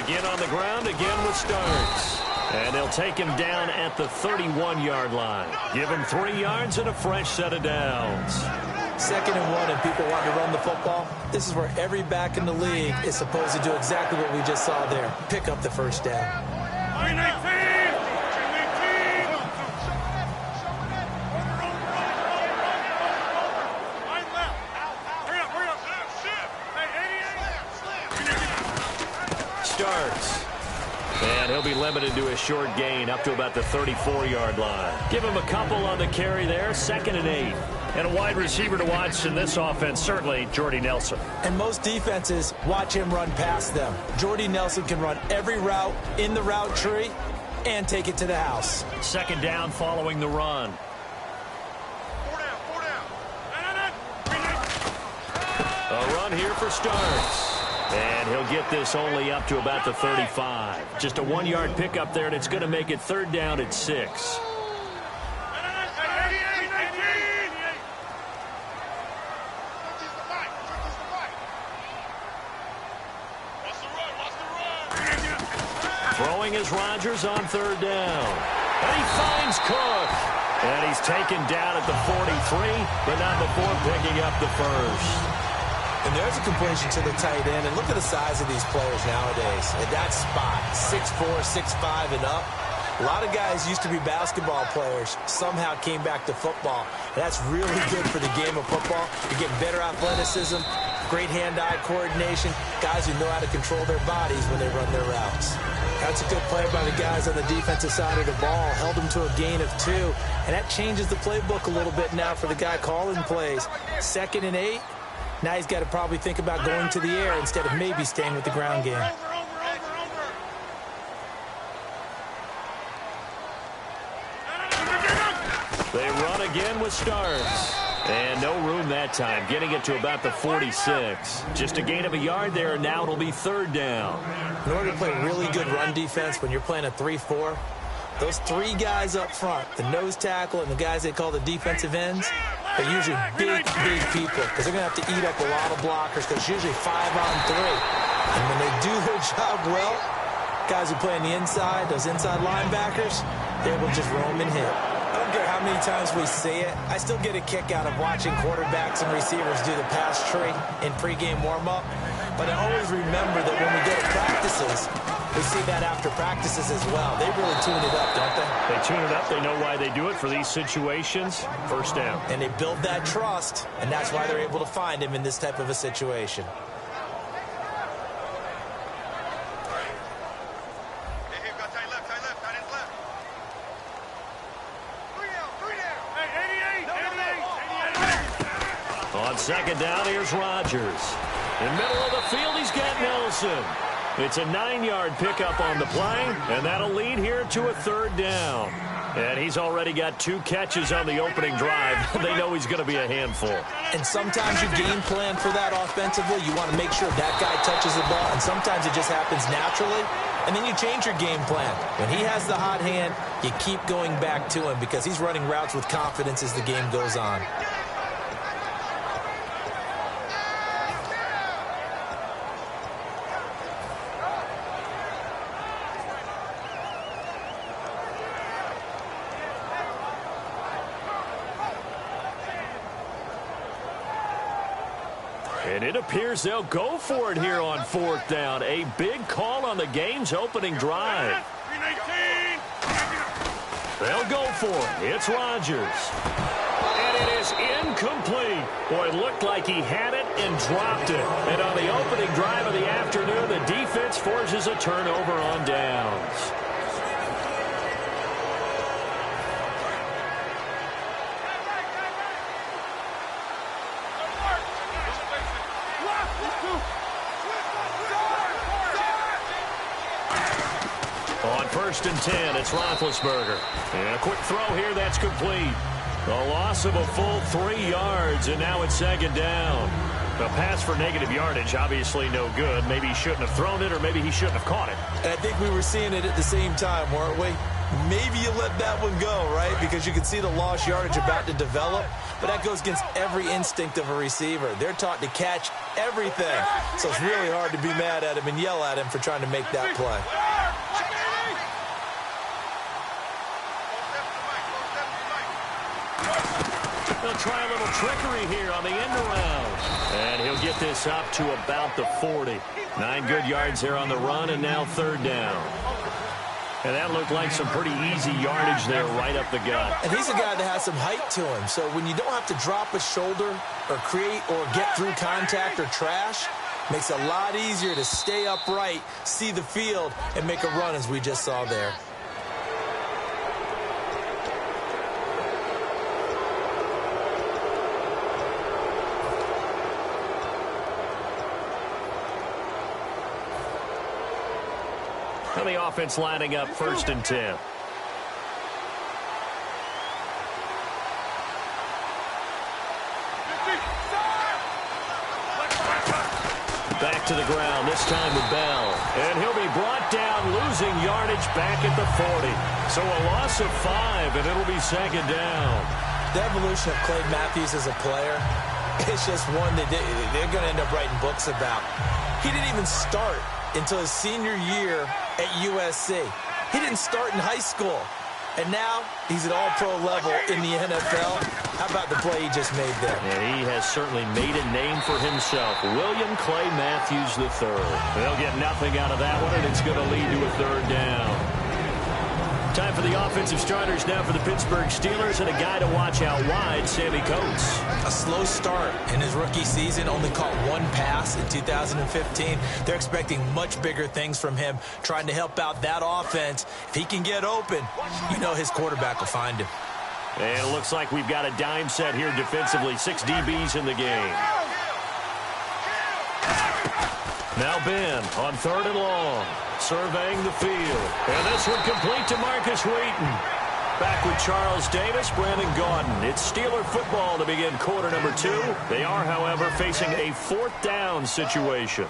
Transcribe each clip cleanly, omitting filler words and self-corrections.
Again on the ground, again with Starks. And they'll take him down at the 31-yard line. Give him 3 yards and a fresh set of downs. 2nd and 1 and people want to run the football. This is where every back in the league is supposed to do exactly what we just saw there. Pick up the first down. Starks. And he'll be limited to a short gain up to about the 34-yard line. Give him a couple on the carry there. 2nd and 8. And a wide receiver to watch in this offense, certainly Jordy Nelson. And most defenses watch him run past them. Jordy Nelson can run every route in the route tree and take it to the house. 2nd down following the run. A run here for Starks. And he'll get this only up to about the 35. Just a 1-yard pickup there, and it's going to make it 3rd down at 6. Throwing is Rodgers on 3rd down. And he finds Cook. And he's taken down at the 43, but not before picking up the first. And there's a completion to the tight end. And look at the size of these players nowadays. At that spot, 6'4", 6'5", and up. A lot of guys used to be basketball players, somehow came back to football. And that's really good for the game of football. You're getting better athleticism, great hand-eye coordination, guys who know how to control their bodies when they run their routes. That's a good play by the guys on the defensive side of the ball. Held them to a gain of 2. And that changes the playbook a little bit now for the guy calling plays. 2nd and 8. Now he's got to probably think about going to the air instead of maybe staying with the ground game. They run again with Starks. And no room that time, getting it to about the 46. Just a gain of a yard there, and now it'll be 3rd down. In order to play really good run defense when you're playing a 3-4, those 3 guys up front, the nose tackle and the guys they call the defensive ends, they're usually big people because they're going to have to eat up a lot of blockers because it's usually 5-on-3. And when they do their job well, guys who play on the inside, those inside linebackers, they will just roam and hit. I don't care how many times we say it, I still get a kick out of watching quarterbacks and receivers do the pass tree in pregame warm-up. But I always remember that when we go to practices, we see that after practices as well. They really tune it up, don't they? They tune it up. They know why they do it for these situations. 1st down. And they build that trust, and that's why they're able to find him in this type of a situation. On 2nd down, here's Rodgers. In the middle of the field, he's got Nelson. It's a 9-yard pickup on the play, and that'll lead here to a 3rd down. And he's already got 2 catches on the opening drive. They know he's going to be a handful. And sometimes you game plan for that offensively. You want to make sure that guy touches the ball, and sometimes it just happens naturally. And then you change your game plan. When he has the hot hand, you keep going back to him because he's running routes with confidence as the game goes on. And it appears they'll go for it here on 4th down. A big call on the game's opening drive. They'll go for it. It's Rodgers. And it is incomplete. Boy, it looked like he had it and dropped it. And on the opening drive of the afternoon, the defense forces a turnover on downs. On 1st and 10, it's Roethlisberger. And a quick throw here, that's complete. A loss of a full 3 yards, and now it's 2nd down. A pass for negative yardage, obviously no good. Maybe he shouldn't have thrown it, or maybe he shouldn't have caught it. And I think we were seeing it at the same time, weren't we? Maybe you let that one go, right? Because you can see the lost yardage about to develop. But that goes against every instinct of a receiver. They're taught to catch everything. So it's really hard to be mad at him and yell at him for trying to make that play. They'll try a little trickery here on the end around. And he'll get this up to about the 40. 9 good yards there on the run, and now third down. And that looked like some pretty easy yardage there right up the gut. And he's a guy that has some height to him. So when you don't have to drop a shoulder or create or get through contact or trash, makes it a lot easier to stay upright, see the field, and make a run as we just saw there. And the offense lining up 1st and 10. Back to the ground, this time with Bell. And he'll be brought down, losing yardage back at the 40. So a loss of 5, and it'll be 2nd down. The evolution of Clay Matthews as a player, it's just one that they're going to end up writing books about. He didn't even start until his senior year at USC. He didn't start in high school. And now he's at all-pro level in the NFL. How about the play he just made there? And he has certainly made a name for himself. William Clay Matthews III. They'll get nothing out of that one, and it's going to lead to a 3rd down. Time for the offensive starters now for the Pittsburgh Steelers, and a guy to watch out wide, Sammy Coates. A slow start in his rookie season, only caught 1 pass in 2015. They're expecting much bigger things from him, trying to help out that offense. If he can get open, you know his quarterback will find him. And it looks like we've got a dime set here defensively. 6 DBs in the game. Now Ben on 3rd and long, surveying the field. And this one complete to Marcus Wheaton. Back with Charles Davis, Brandon Gaudin. It's Steeler football to begin quarter number 2. They are, however, facing a 4th down situation.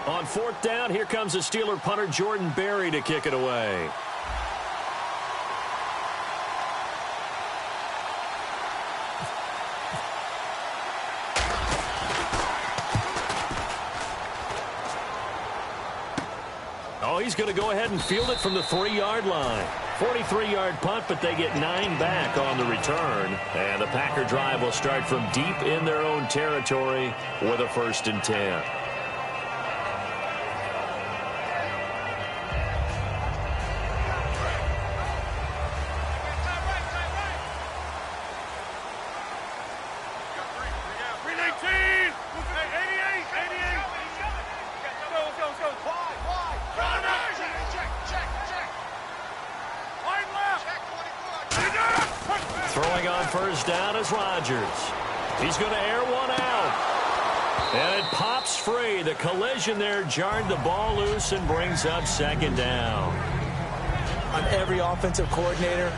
On 4th down, here comes the Steeler punter Jordan Berry to kick it away. Oh, he's going to go ahead and field it from the 3-yard line. 43-yard punt, but they get 9 back on the return. And the Packer drive will start from deep in their own territory with a 1st and 10. Throwing on 1st down is Rodgers. He's going to air one out. And it pops free. The collision there jarred the ball loose and brings up 2nd down. On every offensive coordinator,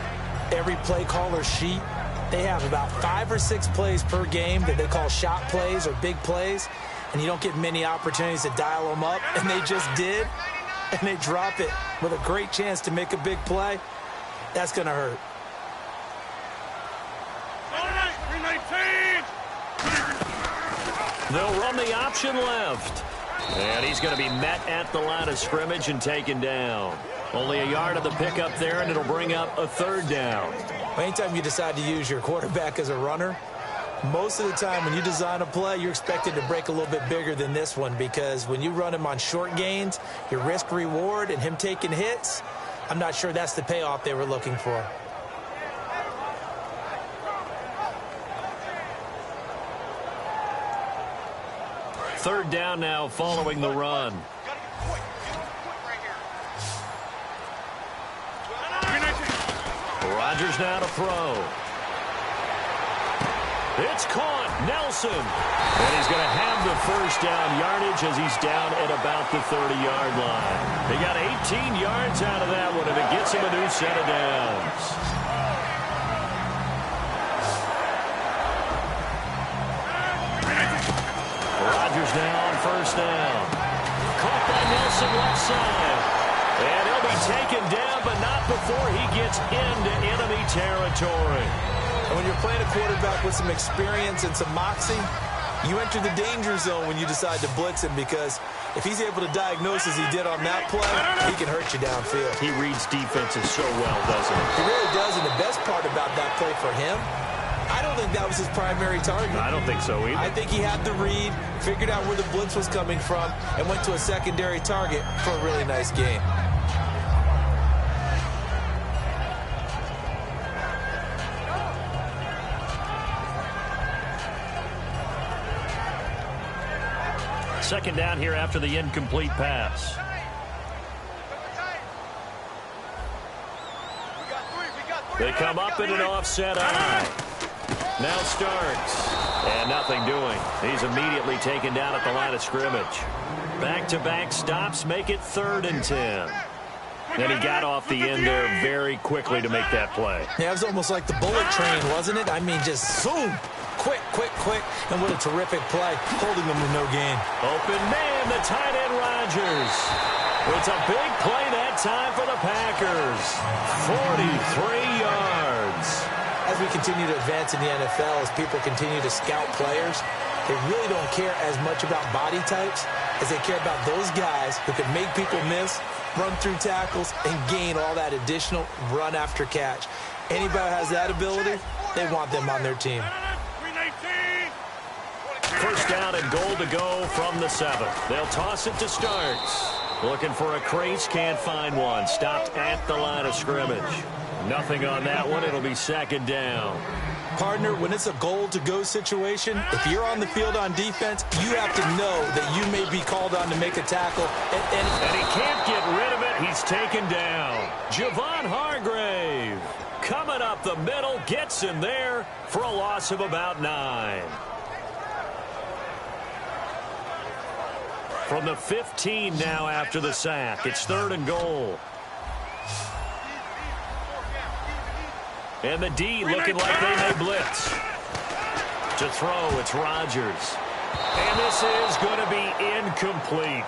every play caller sheet, they have about 5 or 6 plays per game that they call shot plays or big plays. And you don't get many opportunities to dial them up. And they just did. And they drop it with a great chance to make a big play. That's going to hurt. They'll run the option left. And he's going to be met at the line of scrimmage and taken down. Only a yard of the pickup there, and it'll bring up a 3rd down. Anytime you decide to use your quarterback as a runner, most of the time when you design a play, you're expected to break a little bit bigger than this one, because when you run him on short gains, your risk-reward and him taking hits, I'm not sure that's the payoff they were looking for. Third down now following the run. Rodgers now to throw. It's caught. Nelson. And he's going to have the 1st down yardage as he's down at about the 30-yard line. He got 18 yards out of that one, and it gets him a new set of downs. Steelers now on first down. Caught by Nelson left side. And he'll be taken down, but not before he gets into enemy territory. And when you're playing a quarterback with some experience and some moxie, you enter the danger zone when you decide to blitz him, because if he's able to diagnose as he did on that play, he can hurt you downfield. He reads defenses so well, doesn't he? He really does, and the best part about that play for him, I don't think that was his primary target. I don't think so either. I think he had the read, figured out where the blitz was coming from, and went to a secondary target for a really nice game. Second down here after the incomplete pass. They come up in an offset eye. Now Starks. And nothing doing. He's immediately taken down at the line of scrimmage. Back-to-back stops make it 3rd and 10. And he got off the end there very quickly to make that play. Yeah, it was almost like the bullet train, wasn't it? I mean, just zoom. Quick, quick, quick. And what a terrific play, holding them to no gain. Open man, the tight end Rodgers. It's a big play that time for the Packers. 43 yards. As we continue to advance in the NFL, as people continue to scout players, they really don't care as much about body types as they care about those guys who can make people miss, run through tackles, and gain all that additional run after catch. Anybody who has that ability, they want them on their team. First down and goal to go from the 7. They'll toss it to Starks. Looking for a crease, can't find one. Stopped at the line of scrimmage. Nothing on that one. It'll be 2nd down. Partner, when it's a goal-to-go situation, if you're on the field on defense, you have to know that you may be called on to make a tackle. And he can't get rid of it. He's taken down. Javon Hargrave coming up the middle, gets him there for a loss of about 9. From the 15 now after the sack. It's 3rd and goal. And the D looking like they may blitz. To throw, it's Rodgers. And this is going to be incomplete.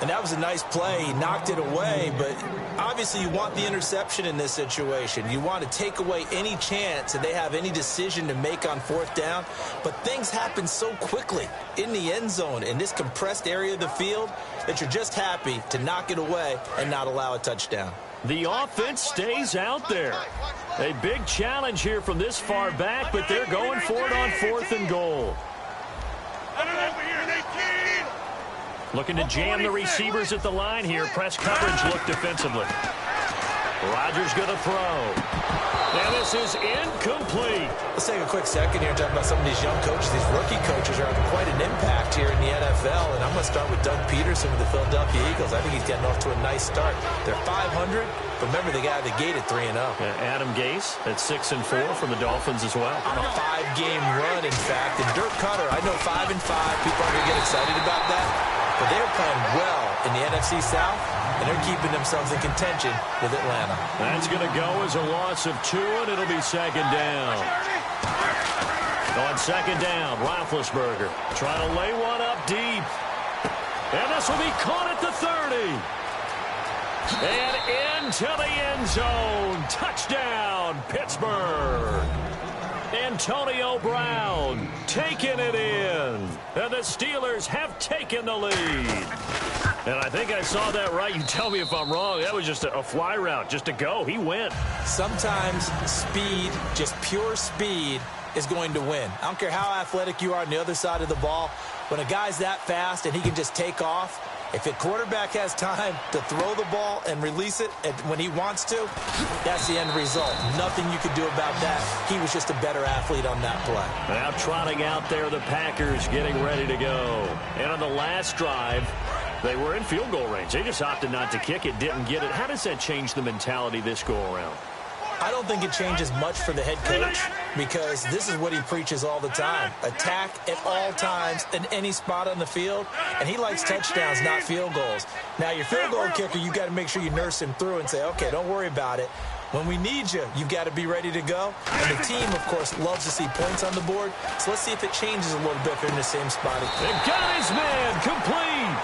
And that was a nice play. He knocked it away, but obviously you want the interception in this situation. You want to take away any chance that they have any decision to make on 4th down. But things happen so quickly in the end zone in this compressed area of the field that you're just happy to knock it away and not allow a touchdown. The offense stays out there. A big challenge here from this far back, but they're going for it on 4th and goal. Looking to jam the receivers at the line here. Press coverage look defensively. Rodgers going to throw. And this is incomplete. Let's take a quick second here and talk about some of these young coaches. These rookie coaches are having quite an impact here in the NFL. And I'm going to start with Doug Peterson with the Philadelphia Eagles. I think he's getting off to a nice start. They're 500. Remember, they got out of the gate at 3-0. Adam Gase at 6-4 from the Dolphins as well. On a 5-game run, in fact. And Dirk Cutter, I know 5-5. People aren't going to get excited about that. But they're playing well in the NFC South, and they're keeping themselves in contention with Atlanta. That's going to go as a loss of 2, and it'll be 2nd down. On 2nd down, Roethlisberger trying to lay one up deep. And this will be caught at the 30. And into the end zone. Touchdown, Pittsburgh. Antonio Brown taking it in. And the Steelers have taken the lead. And I think I saw that right. You tell me if I'm wrong. That was just a fly route, just to go. He went. Sometimes speed, just pure speed, is going to win. I don't care how athletic you are on the other side of the ball. When a guy's that fast and he can just take off, if a quarterback has time to throw the ball and release it when he wants to, that's the end result. Nothing you could do about that. He was just a better athlete on that play. Now trotting out there, the Packers getting ready to go. And on the last drive, they were in field goal range. They just opted not to kick it, didn't get it. How does that change the mentality this go-around? I don't think it changes much for the head coach, because this is what he preaches all the time. Attack at all times in any spot on the field, and he likes touchdowns, not field goals. Now, your field goal kicker, you got to make sure you nurse him through and say, okay, don't worry about it. When we need you, you've got to be ready to go. And the team, of course, loves to see points on the board. So let's see if it changes a little bit if they're in the same spot. They got his man complete.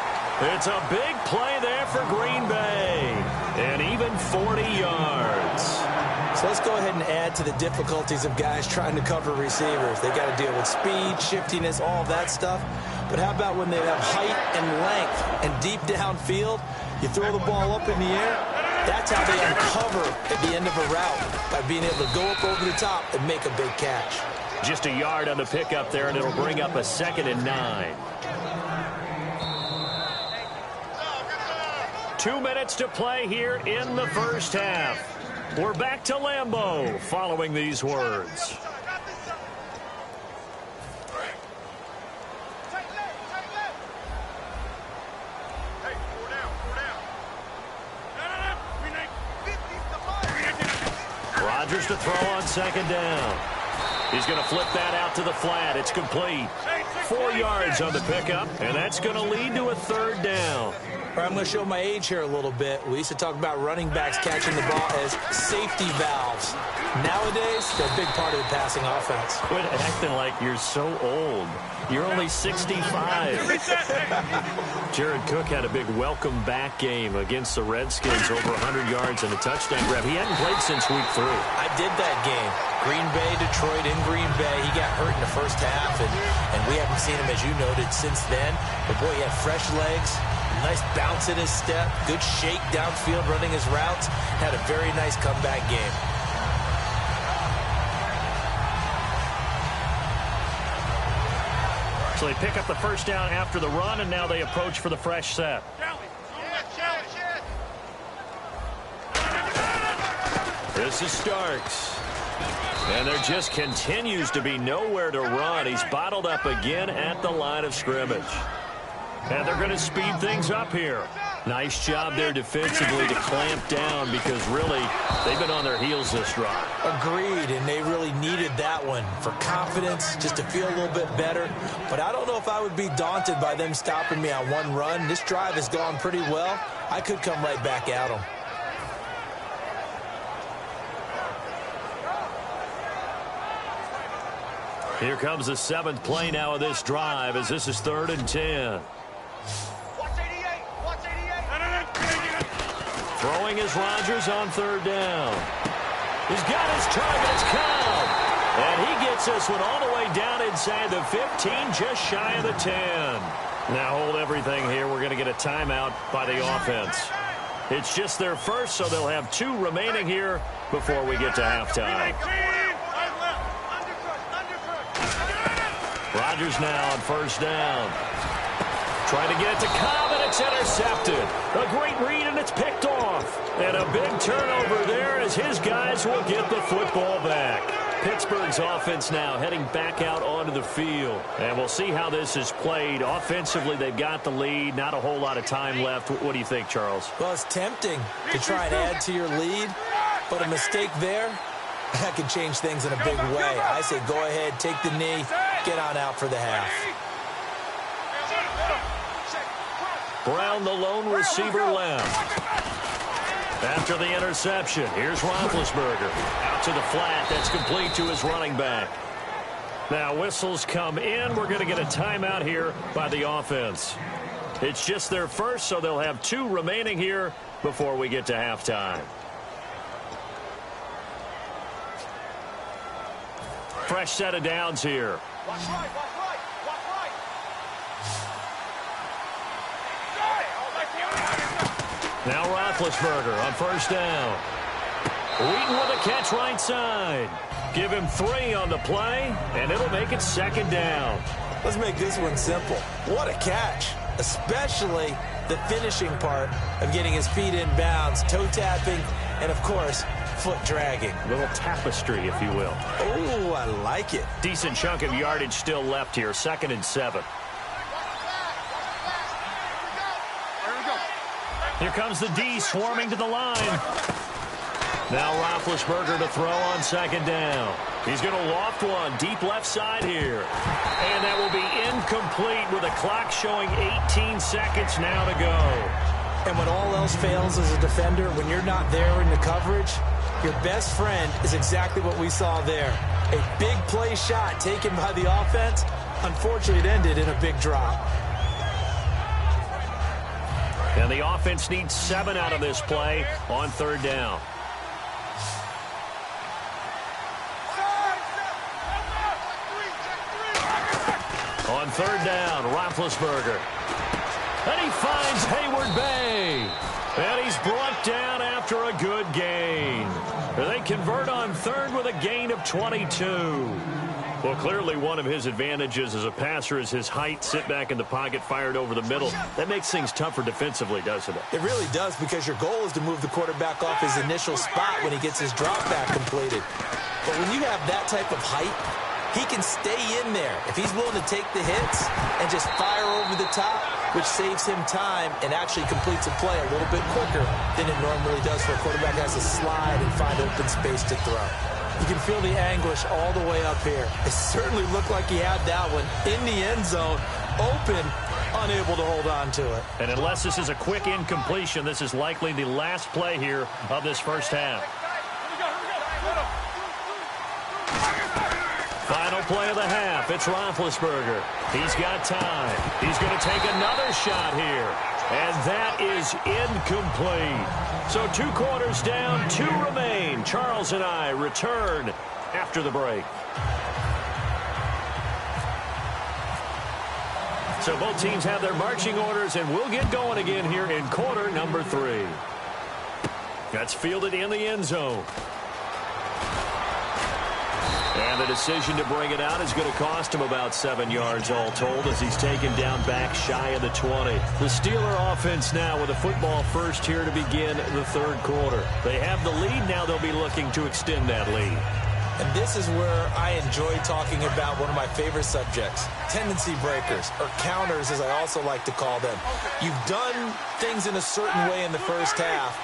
It's a big play there for Green Bay. And even 40 yards. So let's go ahead and add to the difficulties of guys trying to cover receivers. They got to deal with speed, shiftiness, all that stuff. But how about when they have height and length and deep downfield? You throw the ball up in the air. That's how they uncover at the end of a route, by being able to go up over the top and make a big catch. Just a yard on the pickup there, and it'll bring up a 2nd and 9. 2 minutes to play here in the first half. We're back to Lambeau following these words. Rodgers to throw on 2nd down. He's going to flip that out to the flat. It's complete. 4 yards on the pickup, and that's going to lead to a 3rd down. I'm going to show my age here a little bit. We used to talk about running backs catching the ball as safety valves. Nowadays, they're a big part of the passing offense. Quit acting like you're so old. You're only 65. Jared Cook had a big welcome back game against the Redskins, over 100 yards and a touchdown grab. He hadn't played since week 3. I did that game. Green Bay, Detroit, in Green Bay. He got hurt in the first half, and we haven't seen him, as you noted, since then. But, boy, he had fresh legs, nice bounce in his step, good shake downfield running his routes. Had a very nice comeback game. So they pick up the first down after the run, and now they approach for the fresh set. This is Starks. And there just continues to be nowhere to run. He's bottled up again at the line of scrimmage. And they're going to speed things up here. Nice job there defensively to clamp down, because really they've been on their heels this drive. Agreed, and they really needed that one for confidence, just to feel a little bit better. But I don't know if I would be daunted by them stopping me on one run. This drive has gone pretty well. I could come right back at them. Here comes the 7th play now of this drive, as this is 3rd and 10. Throwing is Rodgers on 3rd down. He's got his targets count. And he gets this one all the way down inside the 15, just shy of the 10. Now hold everything here. We're going to get a timeout by the offense. It's just their first, so they'll have 2 remaining here before we get to halftime. Rodgers now on 1st down. Trying to get it to Cobb, and it's intercepted. A great read, and it's picked off. And a big turnover there as his guys will get the football back. Pittsburgh's offense now heading back out onto the field. And we'll see how this is played. Offensively, they've got the lead. Not a whole lot of time left. What do you think, Charles? Well, it's tempting to try and add to your lead, but a mistake there, that could change things in a big way. I say go ahead, take the knee, get on out for the half. Brown, the lone receiver, left. After the interception, here's Roethlisberger. Out to the flat. That's complete to his running back. Now whistles come in. We're going to get a timeout here by the offense. It's just their first, so they'll have 2 remaining here before we get to halftime. Fresh set of downs here. Watch right, watch right, watch right. Now Roethlisberger on 1st down. Wheaton with a catch right side. Give him 3 on the play, and it'll make it 2nd down. Let's make this one simple. What a catch, especially the finishing part of getting his feet in bounds, toe tapping, and, of course, foot dragging. A little tapestry, if you will. Oh, I like it. Decent chunk of yardage still left here. 2nd and 7. Here comes the D swarming to the line. Now Roethlisberger to throw on 2nd down. He's going to loft one deep left side here. And that will be incomplete with a clock showing 18 seconds now to go. And when all else fails as a defender, when you're not there in the coverage, Your best friend is exactly what we saw there. A big play shot taken by the offense. Unfortunately, it ended in a big drop. And the offense needs 7 out of this play on 3rd down. On 3rd down, Roethlisberger. And he finds Hayward Bay. And he's brought down after a good gain. They convert on 3rd with a gain of 22. Well, clearly one of his advantages as a passer is his height. Sit back in the pocket, fired over the middle. That makes things tougher defensively, doesn't it? It really does, because your goal is to move the quarterback off his initial spot when he gets his drop back completed. But when you have that type of height, he can stay in there if he's willing to take the hits and just fire over the top, which saves him time and actually completes a play a little bit quicker than it normally does for a quarterback that has to slide and find open space to throw. You can feel the anguish all the way up here. It certainly looked like he had that one in the end zone, open, unable to hold on to it. And unless this is a quick incompletion, this is likely the last play here of this first half. Final play of the half. It's Roethlisberger. He's got time. He's going to take another shot here. And that is incomplete. So 2 quarters down, 2 remain. Charles and I return after the break. So both teams have their marching orders, and we'll get going again here in quarter number 3. That's fielded in the end zone. And the decision to bring it out is going to cost him about 7 yards all told, as he's taken down back shy of the 20. The Steeler offense now with a football first here to begin the 3rd quarter. They have the lead. Now they'll be looking to extend that lead. And this is where I enjoy talking about one of my favorite subjects, tendency breakers, or counters as I also like to call them. You've done things in a certain way in the first half,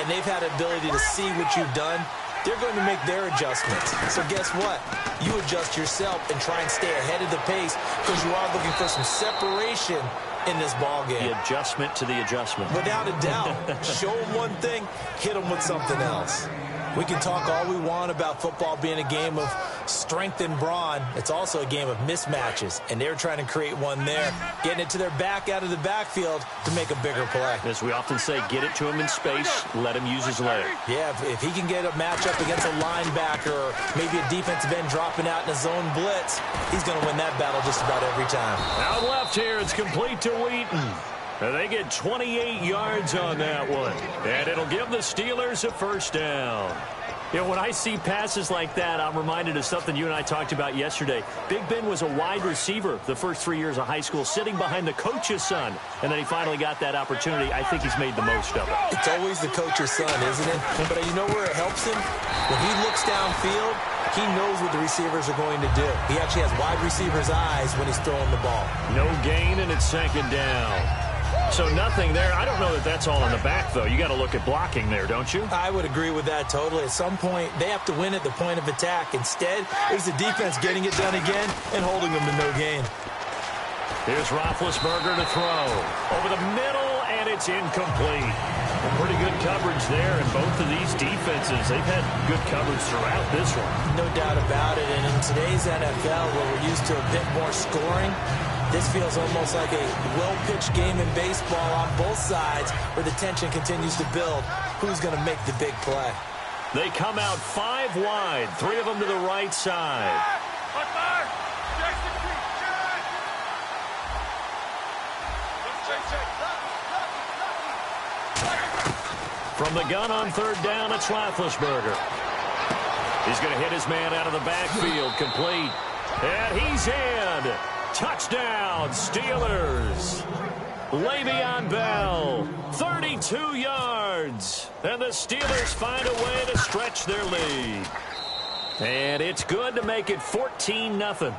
and they've had the ability to see what you've done. They're going to make their adjustments. So guess what? You adjust yourself and try and stay ahead of the pace, because you are looking for some separation in this ball game. The adjustment to the adjustment. Without a doubt. Show them one thing, hit them with something else. We can talk all we want about football being a game of strength and brawn. It's also a game of mismatches, and they're trying to create one there, getting it to their back out of the backfield to make a bigger play. As we often say, get it to him in space, let him use his leg. Yeah, if he can get a matchup against a linebacker or maybe a defensive end dropping out in a zone blitz, he's going to win that battle just about every time. Out left here, it's complete to Wheaton. And they get 28 yards on that one. And it'll give the Steelers a first down. You know, when I see passes like that, I'm reminded of something you and I talked about yesterday. Big Ben was a wide receiver the first 3 years of high school, sitting behind the coach's son. And then he finally got that opportunity. I think he's made the most of it. It's always the coach's son, isn't it? But you know where it helps him? When he looks downfield, he knows what the receivers are going to do. He actually has wide receivers' eyes when he's throwing the ball. No gain, and it's 2nd down. So nothing there. I don't know that that's all in the back, though. You got to look at blocking there, don't you? I would agree with that totally. At some point, they have to win at the point of attack. Instead, it's the defense getting it done again and holding them to no gain. Here's Roethlisberger to throw. Over the middle, and it's incomplete. Pretty good coverage there, and both of these defenses, they've had good coverage throughout this one. No doubt about it. And in today's NFL, where we're used to a bit more scoring, this feels almost like a well-pitched game in baseball on both sides, where the tension continues to build. Who's going to make the big play? They come out 5 wide, 3 of them to the right side. From the gun on 3rd down, it's Roethlisberger. He's going to hit his man out of the backfield, complete. And he's in. Touchdown, Steelers. Le'Veon Bell, 32 yards. And the Steelers find a way to stretch their lead. And it's good to make it 14-0.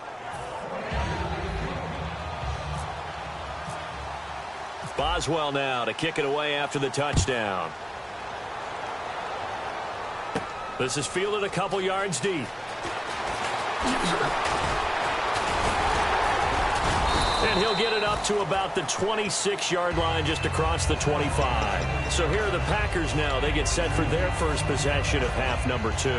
Boswell now to kick it away after the touchdown. This is fielded a couple yards deep. And he'll get it up to about the 26-yard line just across the 25. So here are the Packers now. They get set for their first possession of half number 2.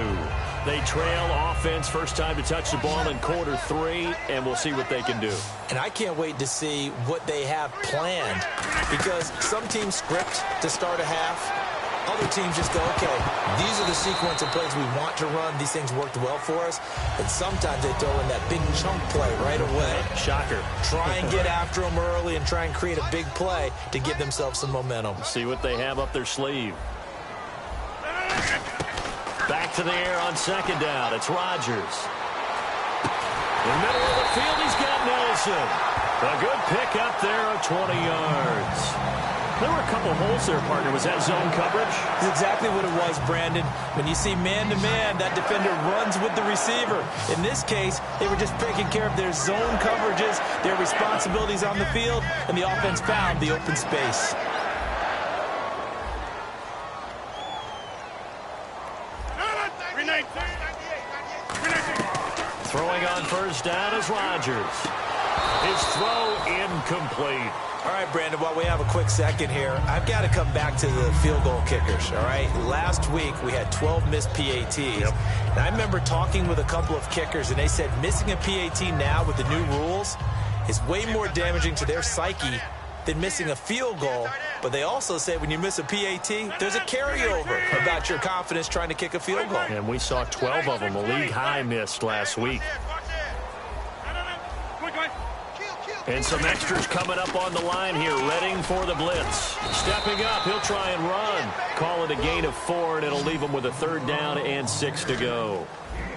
They trail offense, first time to touch the ball in quarter 3, and we'll see what they can do. And I can't wait to see what they have planned, because some teams script to start a half. Other teams just go, okay, these are the sequence of plays we want to run. These things worked well for us. And sometimes they throw in that big chunk play right away. Shocker. Try and get after them early and try and create a big play to give themselves some momentum. See what they have up their sleeve. Back to the air on second down. It's Rodgers. In the middle of the field, he's got Nelson. A good pick up there of 20 yards. There were a couple holes there, partner. Was that zone coverage? That's exactly what it was, Brandon. When you see man-to-man, that defender runs with the receiver. In this case, they were just taking care of their zone coverages, their responsibilities on the field, and the offense found the open space. Throwing on first down is Rodgers. His throw incomplete. All right, Brandon, while we have a quick second here, I've got to come back to the field goal kickers, all right? Last week, we had 12 missed PATs. Yep. And I remember talking with a couple of kickers, and they said missing a PAT now with the new rules is way more damaging to their psyche than missing a field goal. But they also say when you miss a PAT, there's a carryover about your confidence trying to kick a field goal. And we saw 12 of them, a league high missed last week. And some extras coming up on the line here, readying for the blitz. Stepping up, he'll try and run. Call it a gain of 4, and it'll leave him with a third down and 6 to go.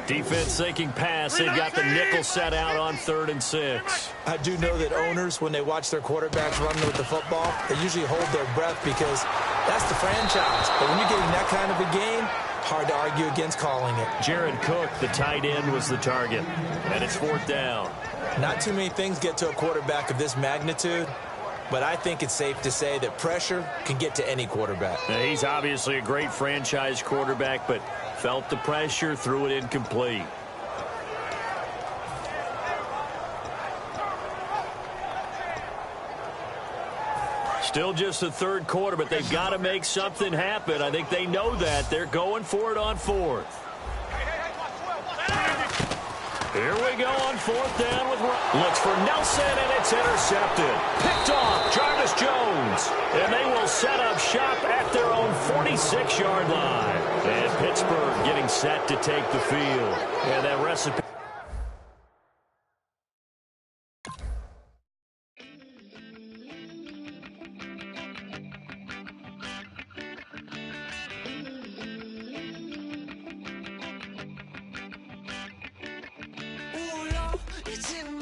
Defense thinking pass. They've got the nickel set out on 3rd and 6. I do know that owners, when they watch their quarterbacks run with the football, they usually hold their breath because that's the franchise. But when you're getting that kind of a game, hard to argue against calling it. Jared Cook, the tight end, was the target. And it's 4th down. Not too many things get to a quarterback of this magnitude, but I think it's safe to say that pressure can get to any quarterback. Now, he's obviously a great franchise quarterback, but felt the pressure, threw it incomplete. Still just the 3rd quarter, but they've got to make something happen. I think they know that. They're going for it on 4th. Here we go on 4th down with looks for Nelson, and it's intercepted. Picked off Jarvis Jones. And they will set up shop at their own 46-yard line. And Pittsburgh getting set to take the field. And that recipe. It's in